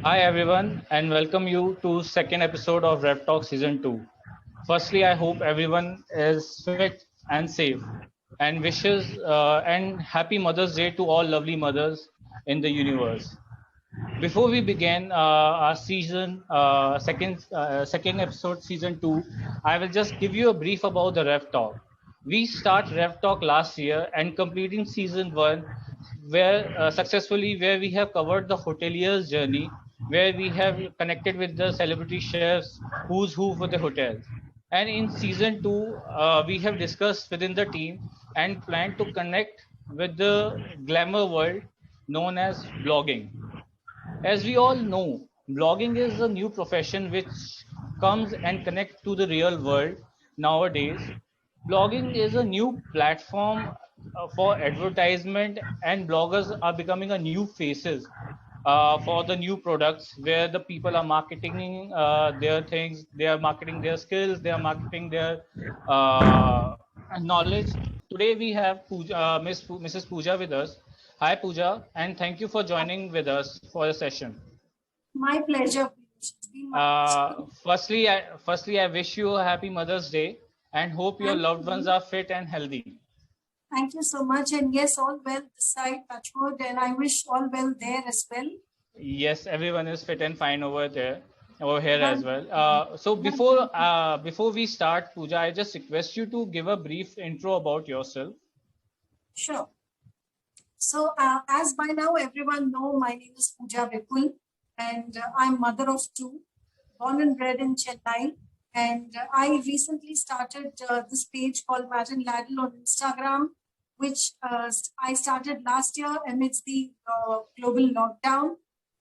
Hi everyone and welcome you to second episode of Rev Talk Season 2. Firstly, I hope everyone is fit and safe and wishes and happy Mother's Day to all lovely mothers in the universe. Before we begin our season second episode season 2, I will just give you a brief about the Rev Talk. We start Rev Talk last year and completing season 1 where successfully where we have covered the hotelier's journey, where we have connected with the celebrity chefs who's who for the hotels. And in season 2, we have discussed within the team and plan to connect with the glamour world known as blogging. As we all know, blogging is a new profession which comes and connects to the real world nowadays. Blogging is a new platform for advertisement, and bloggers are becoming a new faces for the new products where the people are marketing their things, they are marketing their skills, they are marketing their uh, knowledge. Today we have Mrs. Pooja with us. Hi Pooja, and thank you for joining with us for the session. My pleasure, Piyush. It's been my pleasure. Firstly, I wish you a happy Mother's Day and hope your Thank loved ones you. are fit and healthy. Thank you so much. And yes, all well this side, Touchwood, and I wish all well there as well. Yes, everyone is fit and fine over there, over here Well, as well. So well, before we start, Pooja, I just request you to give a brief intro about yourself. sure. So, as by now everyone know, my name is Pooja Vipul, and I'm mother of two, born and bred in Chennai. And I recently started this page called Martin Laddle on Instagram, which I started last year amidst the global lockdown.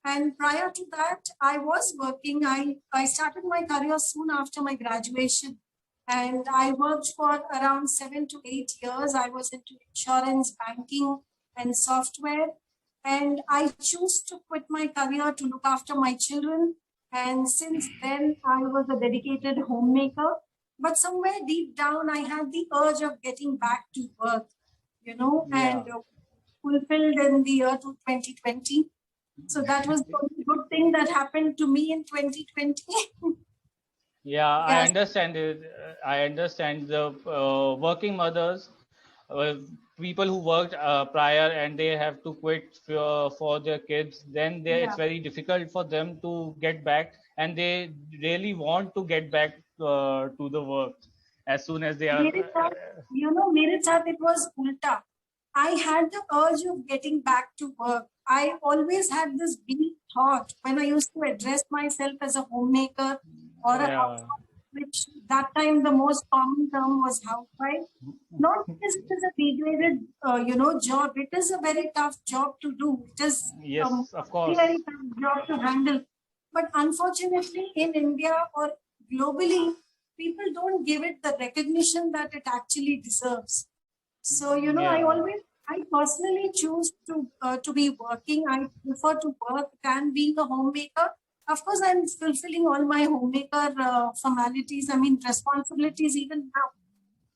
And prior to that, I was working. I started my career soon after my graduation. And I worked for around 7 to 8 years. I was into insurance, banking, and software. And I chose to quit my career to look after my children. And since then, I was a dedicated homemaker. But somewhere deep down, I had the urge of getting back to work, Yeah, and fulfilled in the year to 2020. So that was the only good thing that happened to me in 2020. yeah, I Yes. understand it. I understand the working mothers, uh, people who worked prior and they have to quit for their kids. Then it's Yeah. very difficult for them to get back, and they really want to get back to the work as soon as they are. मेरे साथ मेरे साथ it was ulta. I had the urge of getting back to work. I always had this deep thought when I used to address myself as a homemaker or a Yeah, housewife, which that time the most common term was housewife. Not because it is a degraded, job. It is a very tough job to do. It is yes, of very, course. very tough job to handle. But unfortunately, in India or globally, people don't give it the recognition that it actually deserves. So, Yeah, I personally choose to be working. I prefer to work than being a homemaker. Of course, I'm fulfilling all my homemaker formalities. I mean, responsibilities even now.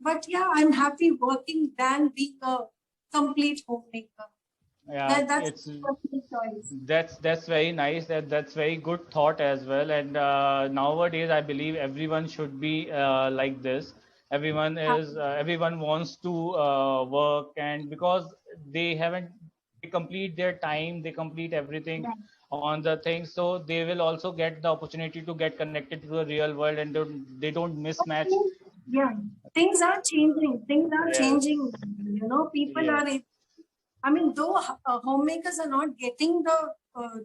But yeah, I'm happy working than being a complete homemaker. yeah, That's it's my personal choice. that's very nice. That's very good thought as well. And nowadays, I believe everyone should be like this. Everyone wants to work, and because they haven't they complete their time, they complete everything Yeah. on the things, so they will also get the opportunity to get connected to the real world, and they don't But mismatch. yeah, things are changing. Things are Yes, changing. People yes, are. I mean, though homemakers are not getting the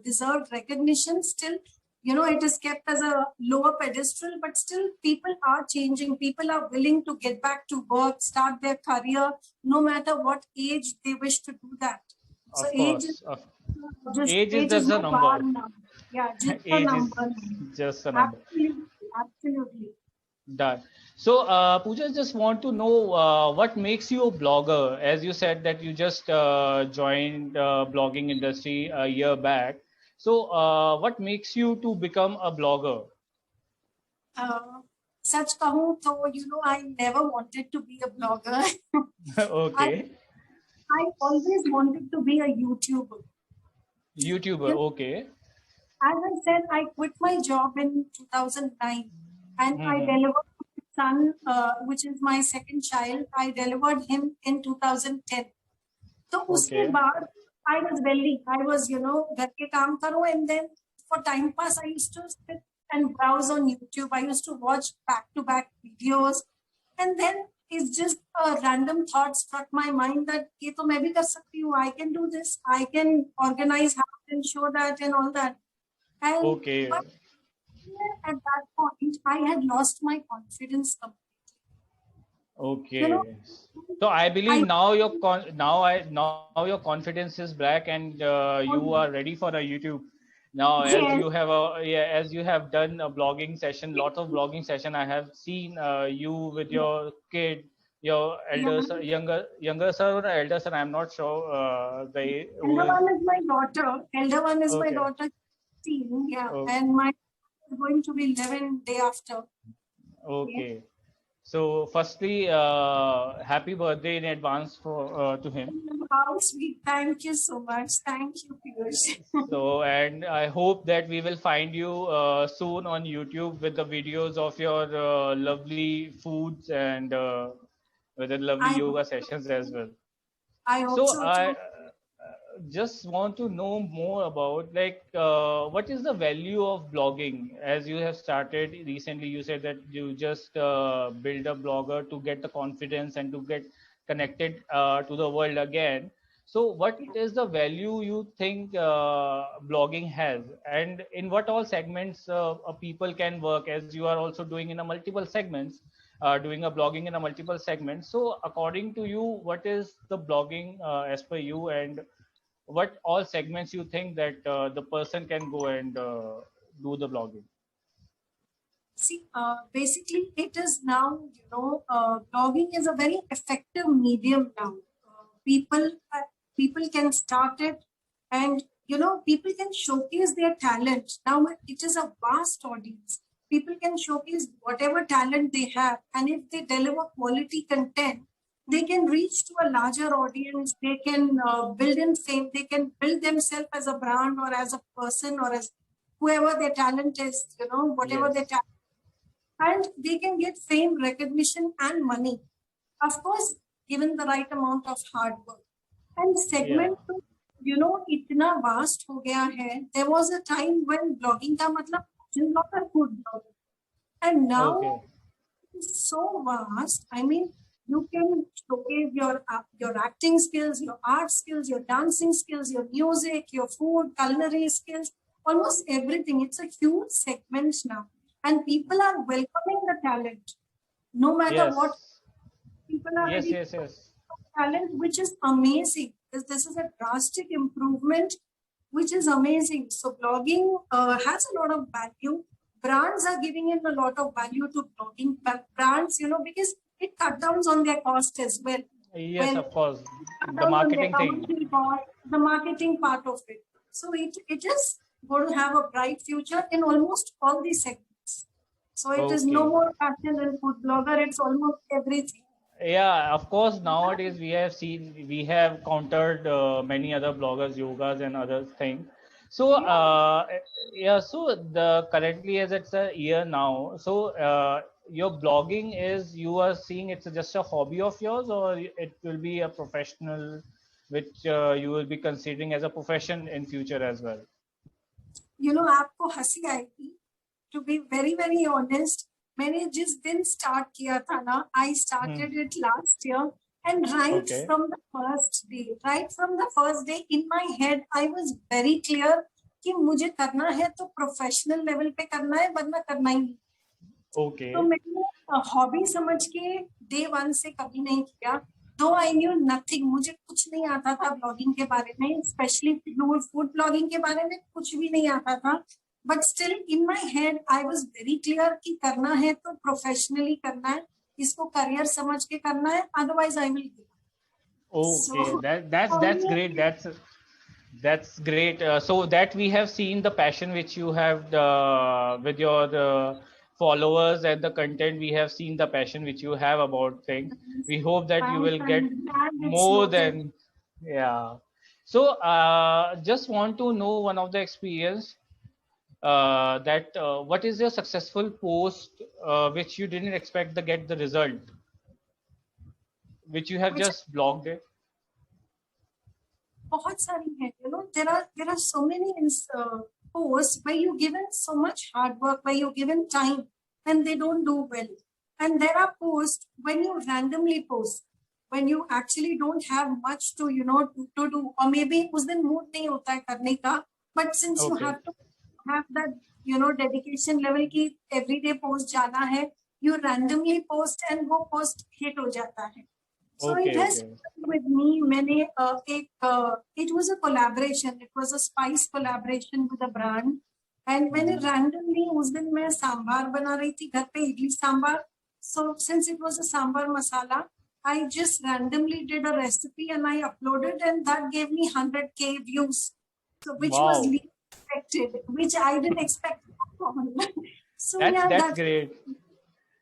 deserved recognition, still, it is kept as a lower pedestal. But still, people are changing. People are willing to get back to work, start their career, no matter what age they wish to do that. So of course. Age is age is just a no bar number. now. Yeah, just a Age is number. just a number. Absolutely, absolutely. Done. So, Pooja, just want to know what makes you a blogger? As you said that you just joined blogging industry a year back. So, what makes you to become a blogger? Uh, Such कहूँ तो I never wanted to be a blogger. I Okay, I always wanted to be a YouTuber. YouTuber. You Okay, as I said, I quit my job in 2009 and I Mm-hmm. delivered my son, which is my second child. I delivered him in 2010. तो उसके Okay. बाद I was Delhi. I was, घर के काम करो, and then for time pass, I used to sit and browse on YouTube. I used to watch back-to-back videos, and then it's just a random thought struck my mind that ये तो मैं भी कर सकती हूँ. I can do this. I can organize house and show that and all that. And Okay. but at that point, I had lost my confidence completely. Okay. So I believe now now your confidence is back and you are ready for a YouTube. Now, as Yes. you have as you have done a blogging session, lot of blogging session. I have seen you with your kid, your younger son or elder son. I'm not sure. Elder one is my daughter. Elder one is my Okay. daughter, 16, yeah. Okay. And my is going to be 11 day after. Okay. So, firstly, happy birthday in advance to him. How sweet. Thank you so much. Thank you, Piyush. So, and I hope that we will find you soon on YouTube with the videos of your lovely foods and with the lovely I yoga hope sessions as well. hope So so I too. just want to know more about like what is the value of blogging as you have started recently. You said that you just build a blogger to get the confidence and to get connected to the world again. So what is the value you think blogging has, and in what all segments people can work, as you are also doing in a multiple segments, doing a blogging in a multiple segments. So according to you, what is the blogging as per you, and what all segments you think that the person can go and do the blogging? See, basically, it is now, blogging is a very effective medium now. People, people can start it, and people can showcase their talent. Now it is a vast audience. People can showcase whatever talent they have, and if they deliver quality content, they can reach to a larger audience. They can build in fame. They can build themselves as a brand or as a person or as whoever their talent is. Whatever their Yes. talent, and they can get fame, recognition, and money. Of course, given the right amount of hard work. And Yeah. segment तो, इतना vast हो गया है. There was a time when blogging का मतलब blogger food blogger, and now Okay. it's so vast. I mean, you can showcase your acting skills, your art skills, your dancing skills, your music, your food, culinary skills, almost everything. It's a huge segment now, and people are welcoming the talent, no matter what. Yes. People are Yes. ready Yes. Yes. talent, which is amazing. This is a drastic improvement, which is amazing. So blogging has a lot of value. Brands are giving in a lot of value to blogging. Brands, because it cut down on their cost as well. Yes. When Of course. cut The down on their marketing thing. commercial cost, the marketing part of it. So it is going to have a bright future in almost all these segments. So it is no Okay. more fashion and food blogger. It's almost everything. Yeah, of course. Nowadays, we have countered many other bloggers, yogas, and other things. So, yeah. So the currently, as it's a year now, so your blogging is, you are seeing it's just a hobby of yours, or it will be a professional, which you will be considering as a profession in future as well. आपको हंसी आएगी. To be very very honest, मैंने जिस दिन start किया था ना, I started it last year, and Okay. from the first day in my head I was very clear कि मुझे करना है तो प्रोफेशनल लेवल पे करना है, वरना करना ही नहीं. Okay. तो मैंने हॉबी समझ के डे वन से कभी नहीं किया. दो आई न्यू नथिंग, मुझे कुछ नहीं आता था ब्लॉगिंग के बारे में, स्पेशली फूड ब्लॉगिंग के बारे में कुछ भी नहीं आता था. But still in my head I was very clear कि करना है तो प्रोफेशनली करना है, इसको करियर समझ के करना है, otherwise I will give. Okay, that's great. That's great. So that we have seen the passion which you have with your followers and the content. We have seen the passion which you have about things. We hope that you will get more than, yeah. So just want to know one of the experience. what is your successful post which you didn't expect to get the result, which you have which just blogged it? बहुत सारी है, there are so many posts where you given so much hard work, where you given time, and they don't do well. And there are posts when you randomly post, when you actually don't have much to to do, or maybe उस दिन mood नहीं होता है करने का, but since you Okay. have to have that dedication level की everyday post जाना है, you randomly post and वो post hit हो जाता है. So it has with me. मैंने it was a collaboration. It was a spice collaboration with a brand. And मैंने randomly उस दिन मैं सांबार बना रही थी घर पे, idli sambar. So since it was a sambar masala, I just randomly did a recipe and I uploaded, and that gave me 100K views. So which Wow. was least expected, which I didn't expect. So that's great.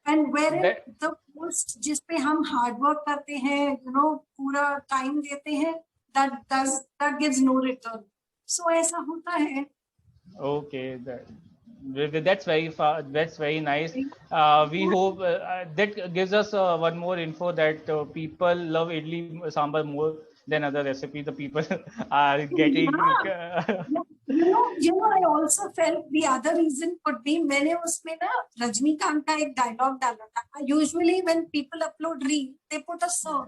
And wherein the post जिस पे हम hard work करते हैं, पूरा time देते हैं, that gives no return. So ऐसा होता है. Okay, that's very nice. We hope that gives us one more info that people love idli sambar more than other recipe. The people are getting. I also felt the other reason could be मैंने उसमें ना रजनीकांत का एक dialogue डाला था. Usually when people upload reel, they put a song.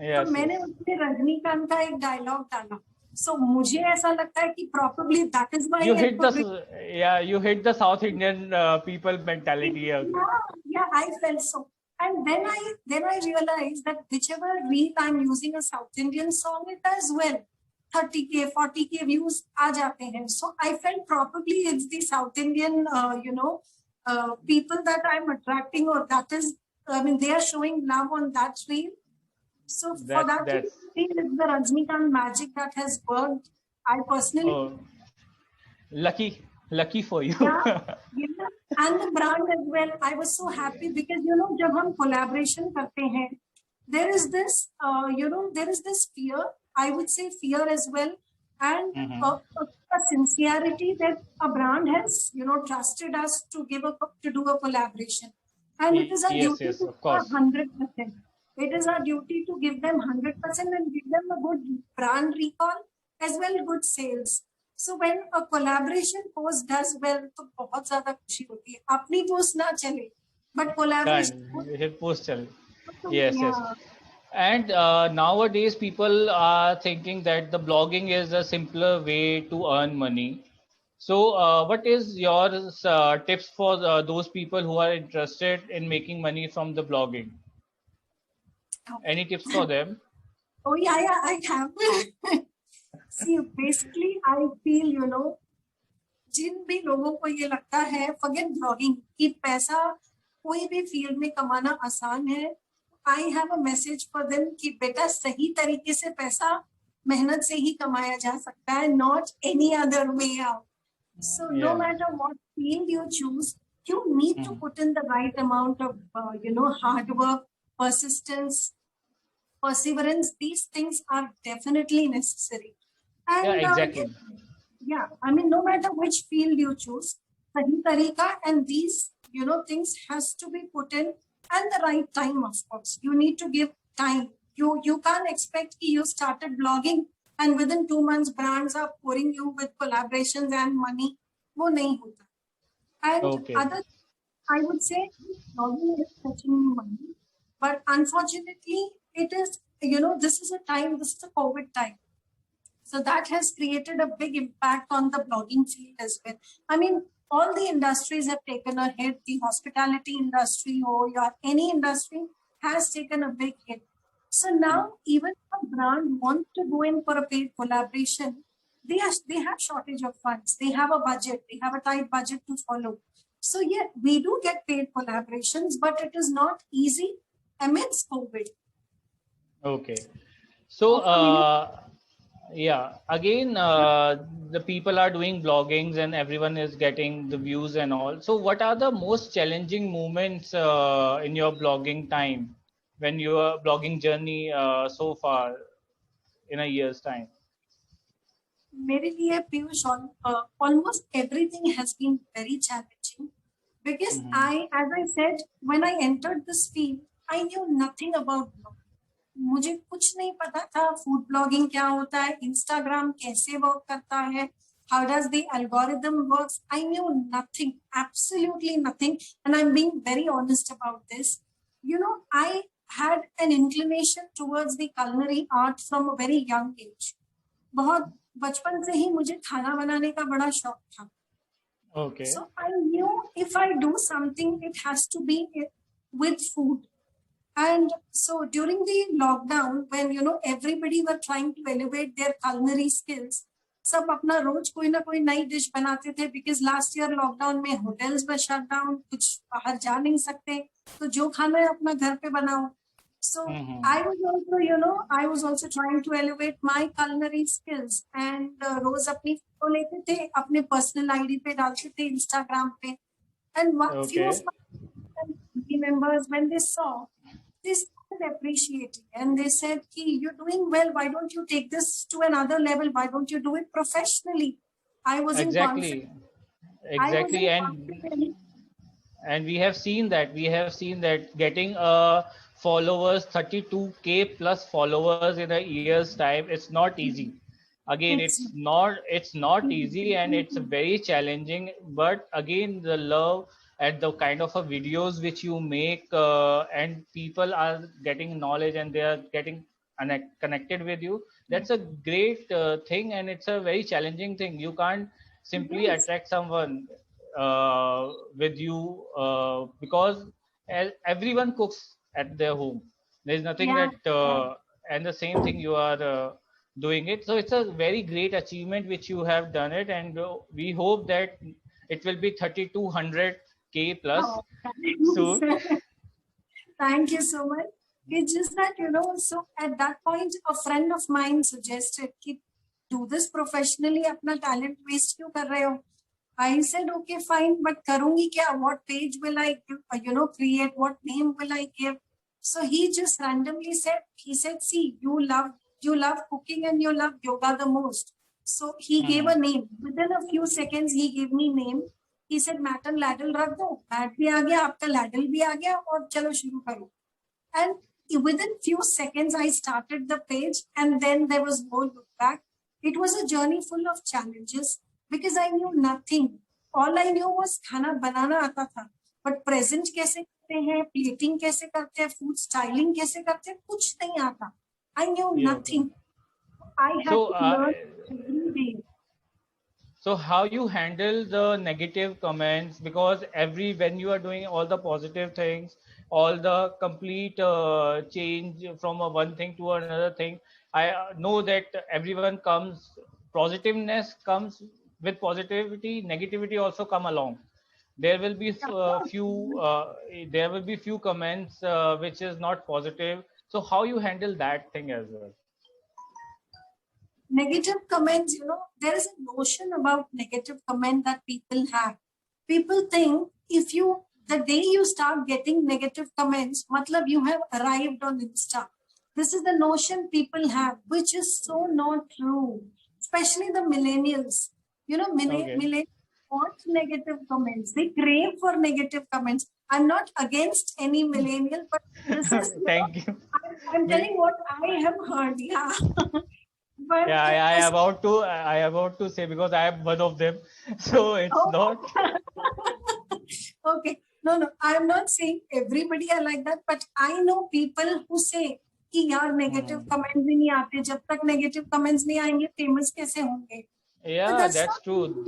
Yes, तो मैंने उसमें रजनीकांत का एक dialogue डाला. So मुझे ऐसा लगता है कि probably that is why you hit the South Indian people mentality. Yeah, I felt so. And then I realized that whichever reel I'm using a South Indian song, it as well 30K, 40K views aa jate hain. So I felt probably it's the South Indian people that I'm attracting, or that is, they are showing love on that reel. So for that reason, it's the Rajnikant magic that has worked. I personally lucky for you. And the brand as well. I was so happy because जब हम collaboration करते हैं, there is this fear. I would say fear as well, and a sincerity that a brand has trusted us to do a collaboration, and it is our duty to 100%. It is our duty to give them 100% and give them a good brand recall as well good sales. So when a collaboration post does well, तो बहुत ज़्यादा खुशी होती है. अपनी post ना चले, but collaboration post चले. Yes. And nowadays people are thinking that the blogging is a simpler way to earn money. So what is your tips for those people who are interested in making money from the blogging? Any tips for them? Oh yeah, I have. See, basically, I feel, जिन भी लोगों को ये लगता है forget blogging कि पैसा कोई भी फील्ड में कमाना आसान है, I have a message for them कि बेटा सही तरीके से पैसा मेहनत से ही कमाया जा सकता है, not any other way out. So no matter what field you choose, you need to put in the right amount of hard work, persistence, perseverance. These things are definitely necessary. And exactly. No matter which field you choose, sahi tarika and these things has to be put in, and the right time, of course. You need to give time. You can't expect you started blogging and within 2 months brands are pouring you with collaborations and money. वो नहीं होता. And I would say blogging is fetching me money, but unfortunately it is, this is a COVID time. So that has created a big impact on the blogging field as well. All the industries have taken a hit. The hospitality industry or any industry has taken a big hit. So now even if a brand wants to go in for a paid collaboration, they have shortage of funds. They have a budget. They have a tight budget to follow. So we do get paid collaborations, but it is not easy amidst COVID. Okay. So again, the people are doing bloggings and everyone is getting the views and all. So what are the most challenging moments in your blogging time, when your blogging journey so far in a year's time? मेरे लिए Piyush almost everything has been very challenging because as I said, when I entered this field, I knew nothing about blogging. मुझे कुछ नहीं पता था food blogging क्या होता है, इंस्टाग्राम कैसे वर्क करता है, how does the algorithm works. I knew nothing, absolutely nothing, and I'm being very honest about this. You know, I had an inclination towards the culinary art from a very young age. बहुत बचपन से ही मुझे खाना बनाने का बड़ा शौक था. Okay. So I knew if I do something, it has to be with food. And so during the lockdown, when everybody were trying to elevate their culinary skills, सब अपना रोज कोई ना कोई नई डिश बनाते थे because last year लॉकडाउन में hotels में शट डाउन, कुछ बाहर जा नहीं सकते, तो जो खाना है अपना घर पे बनाओ. So I was also trying to elevate my culinary skills, and रोज अपनी फोटो लेते थे, अपने पर्सनल आईडी पे डालते थे इंस्टाग्राम पे, and few of my family members, when they saw, they started appreciating, and they said, you're doing well, why don't you take this to another level, why don't you do it professionally? I was exactly confident. And we have seen that getting followers, 32k plus followers in a year's time, it's not easy. Again, it's not easy, and it's very challenging, but again, the love and the kind of videos which you make, and people are getting knowledge and they are getting connected with you, that's a great thing, and it's a very challenging thing. You can't simply attract someone with you because everyone cooks at their home. There's nothing that and the same thing you are doing it. So it's a very great achievement which you have done it, and we hope that it will be 3200k plus soon. Thank you so much. It's just that, so at that point, a friend of mine suggested, do this professionally, apna talent waste kyun kar rahe ho? I said, okay, fine, but karungi kya? What page will I, create? What name will I give? So he just randomly said, see, you love cooking and you love yoga the most. So he gave a name. Within a few seconds, he gave me name. He said, mutton ladle रख दो, mat भी आ गया, आपका ladle भी आ गया, और चलो शुरू करो. And within few seconds, I started the page, and then there was no look back. It was a journey full of challenges because I knew nothing. All I knew was खाना बनाना आता था, but present कैसे करते हैं, plating कैसे करते हैं, food styling कैसे करते हैं, कुछ नहीं आता. I knew nothing. I had to learn every day. So how you handle the negative comments, because when you are doing all the positive things, all the complete change from one thing to another thing, I know that everyone positiveness comes with positivity, negativity also come along. There will be few comments which is not positive. So how you handle that thing as well? Negative comments, there is a notion about negative comment that people have. People think the day you start getting negative comments, matlab you have arrived on Insta. This is the notion people have, which is so not true. Especially the millennials. Millennials want negative comments. They crave for negative comments. I'm not against any millennial, but this is thank you. I'm telling what I have heard. Yeah. But I about to say, because I am one of them, so it's not. Okay, no, I'm not saying everybody are like that, but I know people who say कि यार negative comments भी नहीं आते, जब तक negative comments नहीं आएंगे famous कैसे होंगे? Yeah, that's true.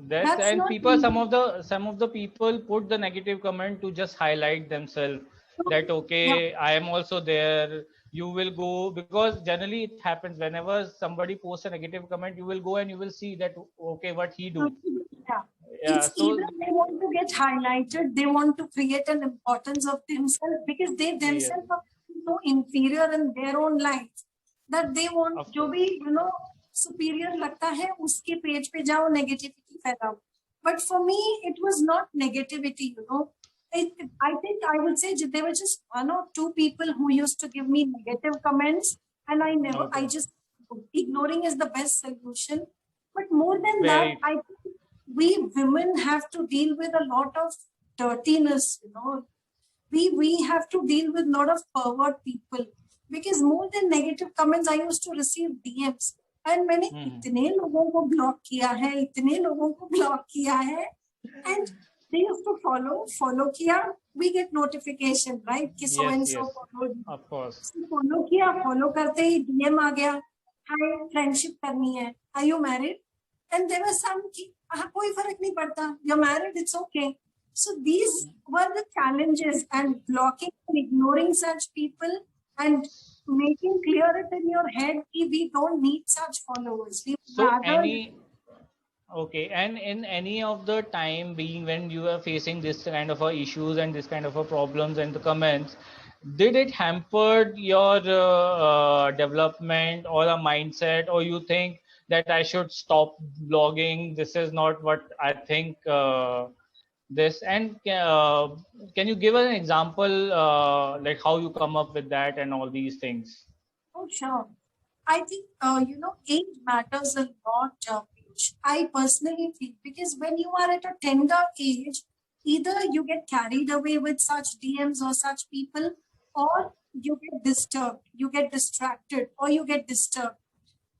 That's and people, some of the people put the negative comment to just highlight themselves. That okay, I am also there. You will go, because generally it happens whenever somebody posts a negative comment, you will go and you will see that okay, what he do. It's so either they want to get highlighted, they want to create an importance of themselves because they themselves are so inferior in their own life that they want जो भी superior लगता है उसके page पे जाओ, negativity फैलाओ. But for me, it was not negativity. I think I would say there were just one or two people who used to give me negative comments, and I just Ignoring is the best solution. But more than Very that, I think we women have to deal with a lot of dirtiness, you know. We have to deal with a lot of pervert people, because more than negative comments, I used to receive DMs, and मैंने Mhm. इतने लोगों को block किया है, इतने लोगों को block किया है, and they used to follow किया, we get notification, right, कि so Yes, and so yes, followed. of course. Follow किया, फॉलो करते ही डीएम आ गया, हाय फ्रेंडशिप करनी है, are you married, and there was some कि हाँ कोई फर्क नहीं पड़ता, you are married, it's okay. So these were the challenges, and blocking and ignoring such people and making clear it in your head that we don't need such followers. We So rather okay, and in any of the time being when you are facing this kind of issues and this kind of problems and the comments, did it hamper your development or a mindset, or you think that I should stop blogging? This is not what I think. This and can you give an example, like how you come up with that and all these things? Oh, sure. I think, age matters a lot, Piyush. I personally feel, because when you are at a tender age, either you get carried away with such DMs or such people, or you get disturbed, you get distracted, or you get disturbed.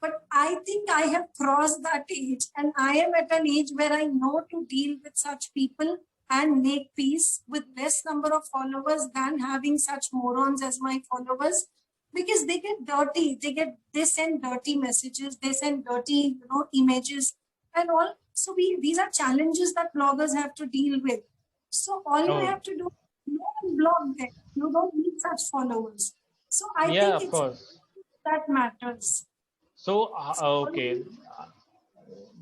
But I think I have crossed that age, and I am at an age where I know to deal with such people and make peace with less number of followers than having such morons as my followers, because they get dirty, they send dirty messages, they send dirty, images and all. So these are challenges that bloggers have to deal with. So all you Oh, have to do is go and blog them. You don't need such followers. So I yeah, think of it's course. that matters. So, okay,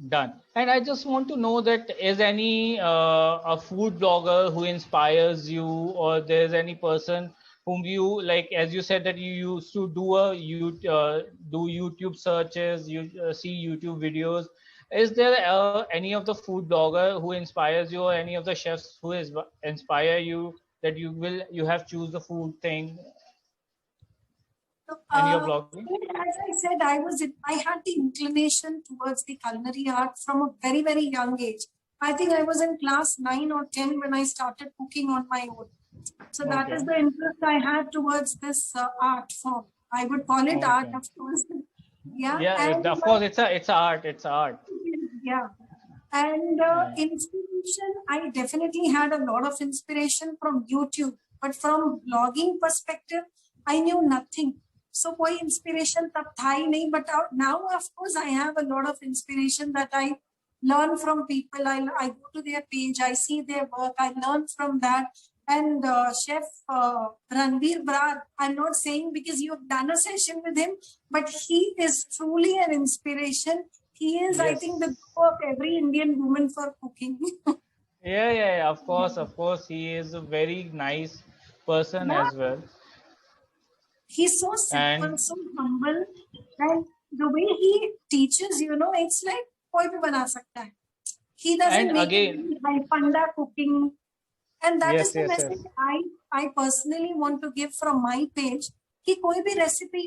done. And I just want to know that is any a food blogger who inspires you, or there's any person whom you like, as you said that you used to do YouTube searches, you see YouTube videos. Is there any of the food blogger who inspires you, or any of the chefs who inspire you, that you have choose the food thing So, when you're blogging? as I said, I had the inclination towards the culinary art from a very, very young age. I think I was in class 9 or 10 when I started cooking on my own. So that is Okay. the interest I had towards this art form. I would call it art, Okay. of course. Yeah, Yeah, and of course, it's art. It's art. yeah, and Yeah. inspiration. I definitely had a lot of inspiration from YouTube, but from blogging perspective, I knew nothing. So कोई inspiration तब था ही नहीं. But now, of course, I have a lot of inspiration that I learn from people. I go to their page, I see their work, I learn from that. And Chef Ranveer Brar, I'm not saying because you've done a session with him, but he is truly an inspiration. He is, I think, the Yes. guru of every Indian woman for cooking. Yeah. Of course. He is a very nice person Yeah, as well. he's so And simple, so humble, and the way he teaches, it's like koi bhi bana sakta hai. He doesn't make it again, like panda cooking, and that is yes, the yes, yes. message I personally want to give from my page. कि कोई भी recipe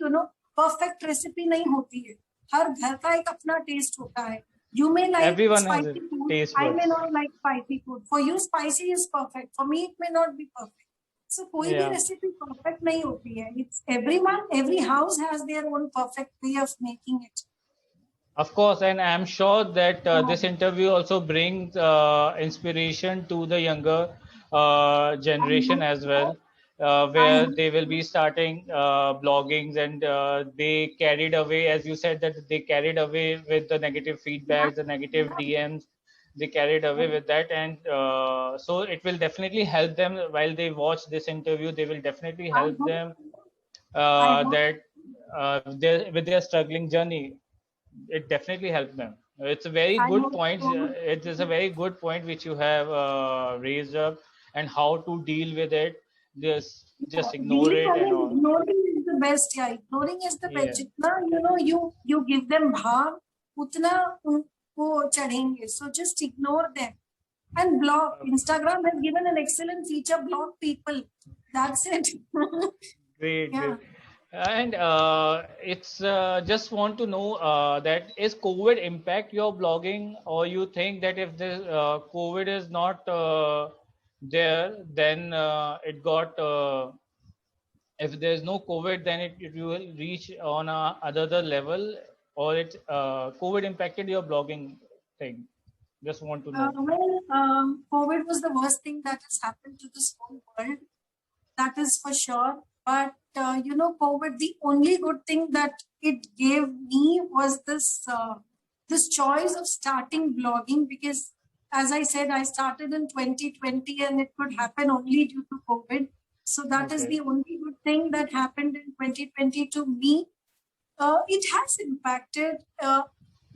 perfect recipe नहीं होती है. हर घर का एक अपना टेस्ट होता है. You may like Everyone has a spicy food. taste I may buds. not like spicy food. For you, spicy is perfect. For me, it may not be perfect. So कोई भी Yeah, रेसिपी परफेक्ट नहीं होती है. It's every house has their own perfect way of making it. of course. And I'm sure that this interview also brings inspiration to the younger generation as well, I where hope they will be starting bloggings, and they carried away, as you said, that they carried away with the negative feedbacks, the negative DMs. They carried away with that, and so it will definitely help them while they watch this interview. They will definitely I help hope them I hope that with their struggling journey, it definitely helped them. It's a very I good hope point. so. It is a very good point which you have raised up, and how to deal with it. Just ignore Dealing, it I and mean, all. ignoring is the best. Yeah, ignoring is the best. Yeah, जितना you give them भाव, उतना वो चढ़ेंगे. So just ignore them and block. Instagram has given an excellent feature: block people. That's it. great, Yeah. great. And it's just want to know that is COVID impact your blogging, or you think that if this COVID is not there, then it got if there's no COVID, then it will reach on a other level, or it COVID impacted your blogging thing. Just want to know. COVID was the worst thing that has happened to this whole world. That is for sure. But COVID, the only good thing that it gave me was this choice of starting blogging, because, as I said, I started in 2020 and it could happen only due to COVID. So that is the only good thing that happened in 2020 to me. It has impacted.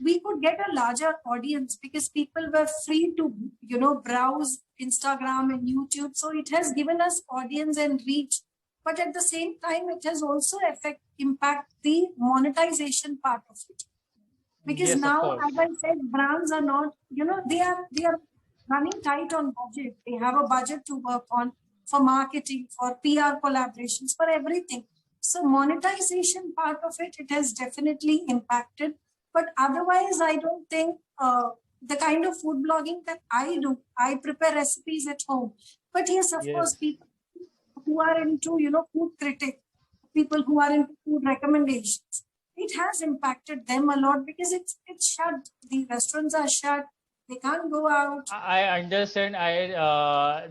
We could get a larger audience because people were free to, browse Instagram and YouTube. So it has given us audience and reach. But at the same time, it has also impact the monetization part of it. Because Yes, of now, course. as I said, brands are not, they are running tight on budget. They have a budget to work on for marketing, for PR collaborations, for everything. So monetization part of it, it has definitely impacted. But otherwise, I don't think the kind of food blogging that I do, I prepare recipes at home. But yes, of course, Yes. people who are into, food critic, people who are into food recommendations, it has impacted them a lot because it's shut. The restaurants are shut. They can't go out. I understand. I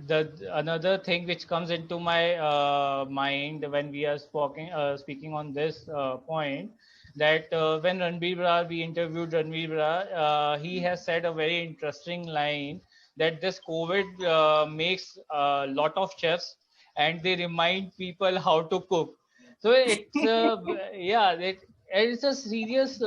the another thing which comes into my mind when we are speaking on this point, that when Ranbir Brar, we interviewed Ranbir Brar, he has said a very interesting line that this COVID makes a lot of chefs and they remind people how to cook. So it's yeah, it's a serious.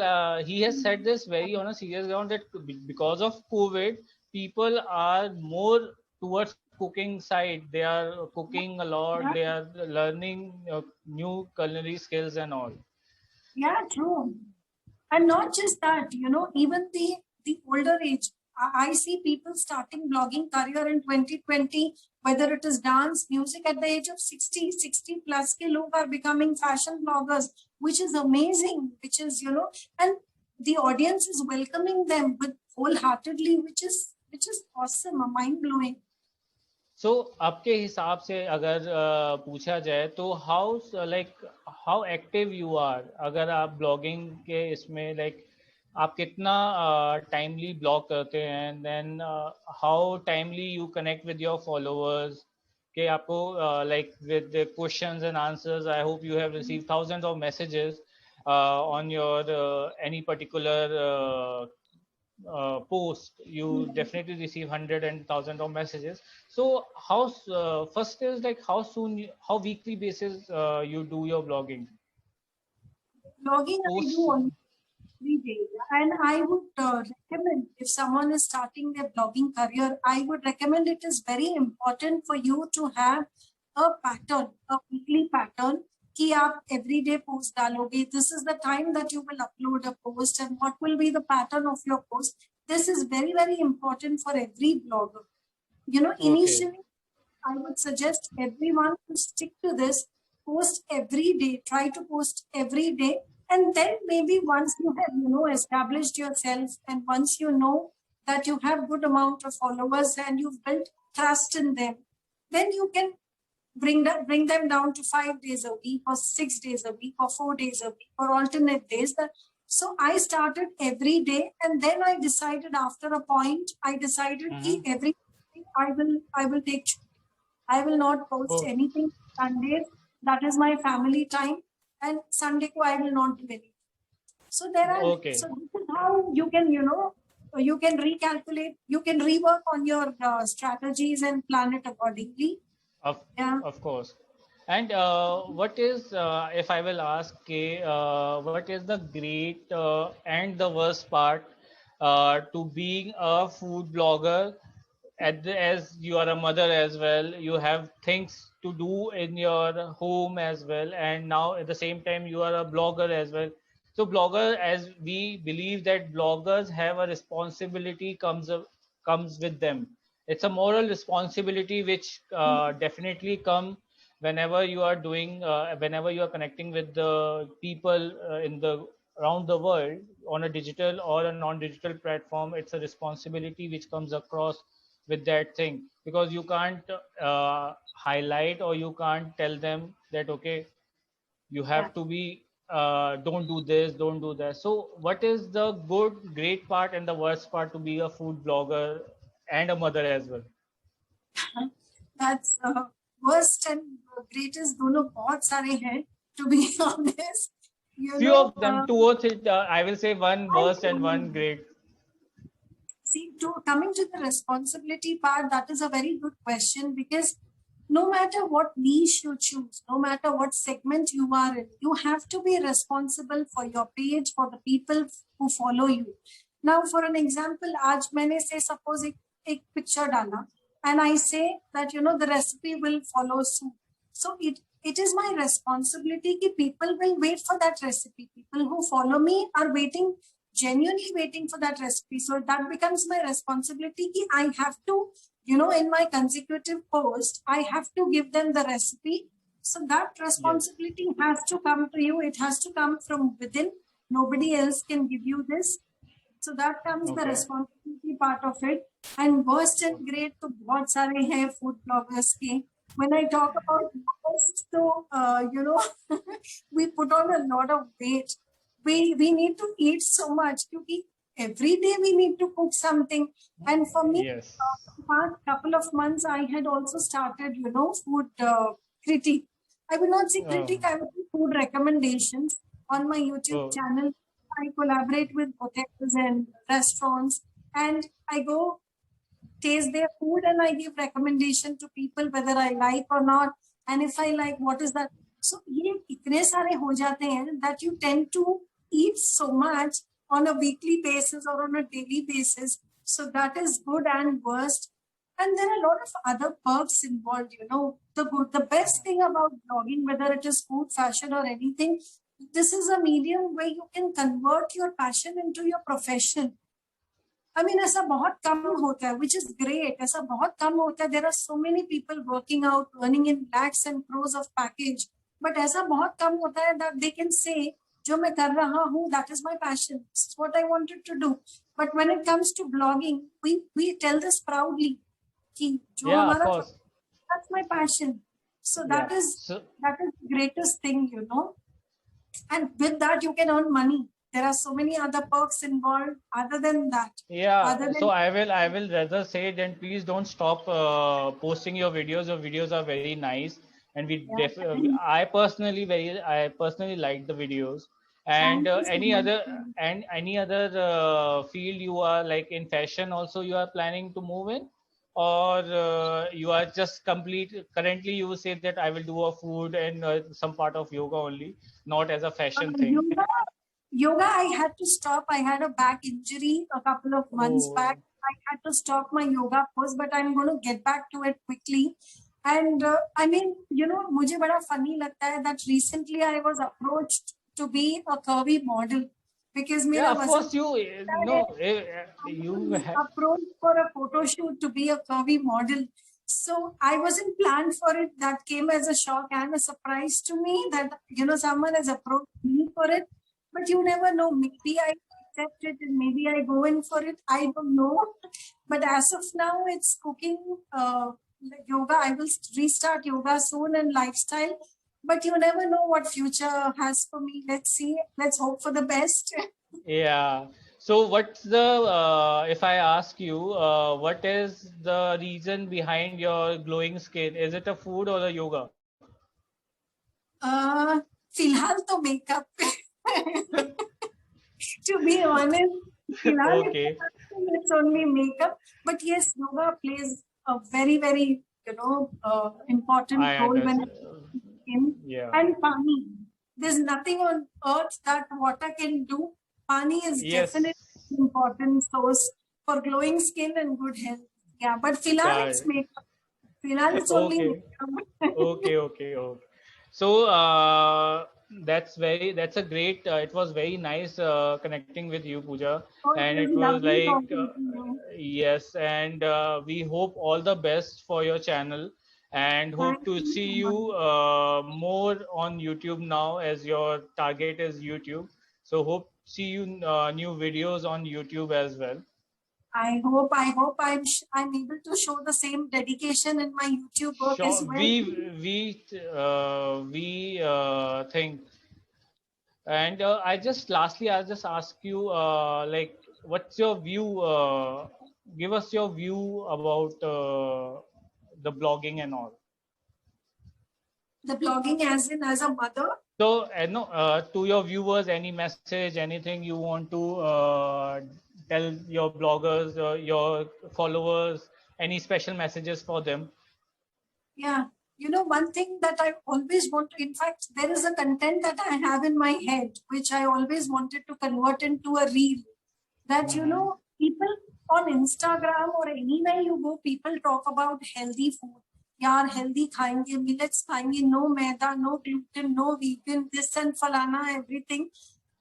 He has said this very on a serious ground that because of COVID, people are more towards cooking side. They are cooking a lot. They are learning new culinary skills and all. Yeah, true. And not just that, even the older age. I see people starting blogging career in 2020, whether it is dance, music at the age of 60, 60 plus ke log are becoming fashion bloggers, which is amazing, which is, and the audience is welcoming them with wholeheartedly, which is awesome, mind blowing. सो आपके हिसाब से अगर पूछा जाए तो how active you are अगर आप blogging के इसमें आप कितना टाइमली ब्लॉग करते हैं then how timely you connect with your followers कि आपको with questions and answers I hope you have receive thousands of messages on your any particular post, you definitely receive hundred and thousand of messages. So how first is how soon, how weekly basis you do your blogging? Blogging I do Posts. on every day. And I would recommend, if someone is starting their blogging career, I would recommend, it is very important for you to have a pattern, a weekly pattern. कि आप everyday post डालोगे, this is the time that you will upload a post and what will be the pattern of your post. This is very, very important for every blogger. Initially, I would suggest everyone to stick to this, post every day, try to post every day. And then maybe once you have, established yourself, and once you know that you have good amount of followers and you've built trust in them, then you can bring them down to 5 days a week or 6 days a week or 4 days a week or alternate days. So I started every day, and then I decided after a point, I decided every day I will take. I will not post anything Sundays. That is my family time, and Sunday ko I will not do anything. So so this is how you can, you can recalculate, you can rework on your strategies and plan it accordingly. Of course. And what is, if I will ask, what is the great and the worst part to being a food blogger? As you are a mother as well, you have things to do in your home as well, and now at the same time you are a blogger as well. So blogger, as we believe that bloggers have a responsibility comes with them. It's a moral responsibility which definitely come whenever you are doing, whenever you are connecting with the people in the around the world on a digital or a non-digital platform, it's a responsibility which comes across with that thing, because you can't highlight, or you can't tell them that okay, you Yeah. have to be don't do this, don't do that. So what is the good, great part and the worst part to be a food blogger and a mother as well? That's worst and greatest दोनों बहुत सारे हैं, to be honest. You Few know, of them, two or three, I will say one I worst and one great. see, coming to the responsibility part, that is a very good question, because no matter what niche you choose, no matter what segment you are in, you have to be responsible for your page, for the people who follow you. Now, for an example, आज मैंने say suppose एक picture डाला, and I say that the recipe will follow suit. So it is my responsibility that people will wait for that recipe. People who follow me are waiting, genuinely waiting for that recipe. So that becomes my responsibility that I have to, in my consecutive post, I have to give them the recipe. So that responsibility has to come to you. It has to come from within. Nobody else can give you this. So that comes the responsibility part of it. And worst and great to बहुत सारे हैं food bloggers के. When I talk about worst, so we put on a lot of weight. We need to eat so much because every day we need to cook something. And for me, Yes. past couple of months, I had also started, food critique. I will not say critique, I would say food recommendations on my YouTube channel. I collaborate with hotels and restaurants, and I go taste their food and I give recommendation to people whether I like or not. And if I like, what is that? So ये इतने सारे हो जाते हैं that you tend to eat so much on a weekly basis or on a daily basis. So that is good and worst. And there are a lot of other perks involved, the best thing about blogging, whether it is food, fashion or anything, this is a medium where you can convert your passion into your profession. I mean, ऐसा बहुत कम होता है, which is great. ऐसा बहुत कम होता है. There are so many people working out, earning in lakhs and crores of package. But ऐसा बहुत कम होता है that they can say, जो मैं कर रहा हूँ, that is my passion. It's what I wanted to do. But when it comes to blogging, we tell this proudly. कि जो हमारा, that's my passion. So that is the greatest thing, And with that, you can earn money. There are so many other perks involved other than that. So I will rather say then please don't stop posting your videos. Your videos are very nice, and I personally like the videos. And any other field you are like in fashion also you are planning to move in, or you are just currently you say that I will do a food and some part of yoga only, not as a fashion thing. Yoga, I had to stop. I had a back injury a couple of months back. I had to stop my yoga course, but I'm going to get back to it quickly. And I mean, मुझे बड़ा funny लगता है that recently I was approached to be a curvy model because of course you approached for a photo shoot to be a curvy model. So I wasn't planned for it. That came as a shock and a surprise to me that, someone has approached me for it. But you never know. Maybe I accept it and maybe I go in for it. I don't know. But as of now, it's cooking, yoga. I will restart yoga soon and lifestyle. But you never know what future has for me. Let's see. Let's hope for the best. Yeah. So what's the, if I ask you, what is the reason behind your glowing skin? Is it a food or a yoga? फिलहाल तो makeup. To be honest, it's only makeup. But yes, yoga plays a very, very, important role when it's skin. And pani. There's nothing on earth that water can do. Pani is definitely an important source for glowing skin and good health. Yeah, but filal it's makeup. Filal it's only makeup. Okay. So that's a great. It was very nice connecting with you, Pooja, and it was like yes, and we hope all the best for your channel. and hope Thank to you see so you much. more on YouTube now, as your target is YouTube. So hope see you new videos on YouTube as well. I hope I'm able to show the same dedication in my YouTube work as Sure, well. we think. And I just lastly, I'll just ask you, like, what's your view? Give us your view about the blogging and all. The blogging as in as a mother. So, no, to your viewers, any message, anything you want to tell your bloggers, your followers, any special messages for them? Yeah. You know, one thing that I always want to, in fact, there is a content that I have in my head, which I always wanted to convert into a reel. That, you Mm-hmm. know, people on Instagram or anywhere you go, people talk about healthy food. यार healthy खाएंगे, millets खाएंगे, no maida, no gluten, no vegan, this and falana, everything.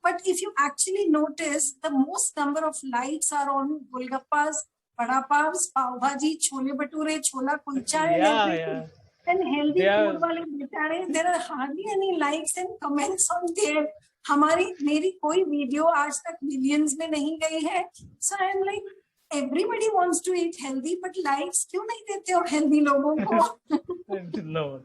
But if you actually notice, the most number of likes are on golgappas, vada pavs, pav bhaji, chole bhature, chola kulcha, and Yeah, everything. yeah. And They healthy food are. वाले बेचारे, there are hardly any likes and comments on there. हमारी मेरी कोई video आज तक millions में नहीं गई है. So I'm like, everybody wants to eat healthy, but likes क्यों नहीं देते हो healthy लोगों को? No,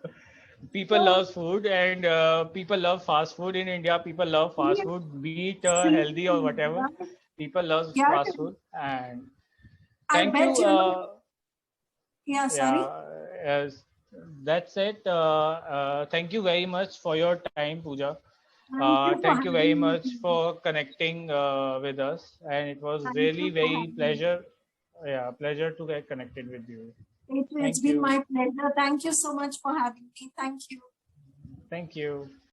people love food, and people love fast food in India. People love fast Yes, food, be it healthy or seriously, whatever. right? People love Yeah, fast food, and I thank bet you. you know. Yeah, sorry. Yeah, as that's it. Thank you very much for your time, Pooja. Thank you for Thank you very having much me. for connecting with us, and it was Thank really you for very having me. pleasure. Yeah, pleasure to get connected with you. It's Thank been you. my pleasure. Thank you so much for having me. Thank you. Thank you.